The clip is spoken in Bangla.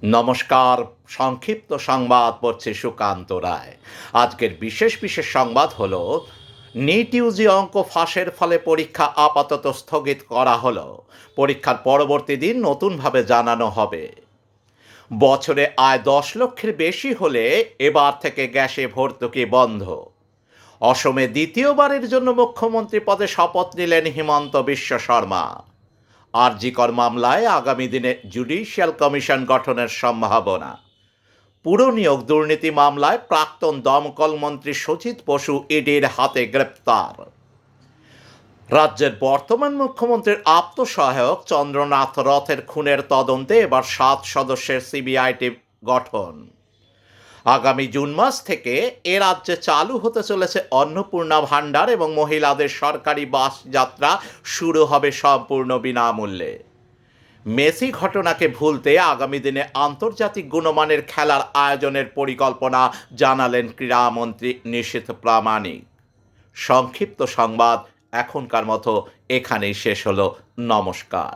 নমস্কার। সংক্ষিপ্ত সংবাদ পড়ছে সুকান্ত রায়। আজকের বিশেষ সংবাদ হলো, নিট ইউজি অঙ্ক ফাঁসের ফলে পরীক্ষা আপাতত স্থগিত করা হলো। পরীক্ষার পরবর্তী দিন নতুনভাবে জানানো হবে। বছরে আয় 10 লক্ষের বেশি হলে এবার থেকে গ্যাসে ভর্তুকি বন্ধ। অসমে দ্বিতীয়বারের জন্য মুখ্যমন্ত্রী পদে শপথ নিলেন হিমন্ত বিশ্ব শর্মা। আরজিকর মামলায় আগামী দিনে জুডিশিয়াল কমিশন গঠনের সম্ভাবনা। পুর নিয়োগ দুর্নীতি মামলায় প্রাক্তন দমকল মন্ত্রী সজিত বসু ইডির হাতে গ্রেপ্তার। রাজ্যের বর্তমান মুখ্যমন্ত্রীর আপ্তসহায়ক চন্দ্রনাথ রথের খুনের তদন্তে এবার 7 সদস্যের সিবিআই টিম গঠন। আগামী জুন মাস থেকে এ রাজ্যে চালু হতে চলেছে অন্নপূর্ণা ভাণ্ডার এবং মহিলাদের সরকারি বাস যাত্রা শুরু হবে সম্পূর্ণ বিনামূল্যে। মেসি ঘটনাকে ভুলতে আগামী দিনে আন্তর্জাতিক গুণমানের খেলার আয়োজনের পরিকল্পনা জানালেন ক্রীড়ামন্ত্রী নিশীথ প্রামাণিক। সংক্ষিপ্ত সংবাদ এখনকার মতো এখানেই শেষ হলো। নমস্কার।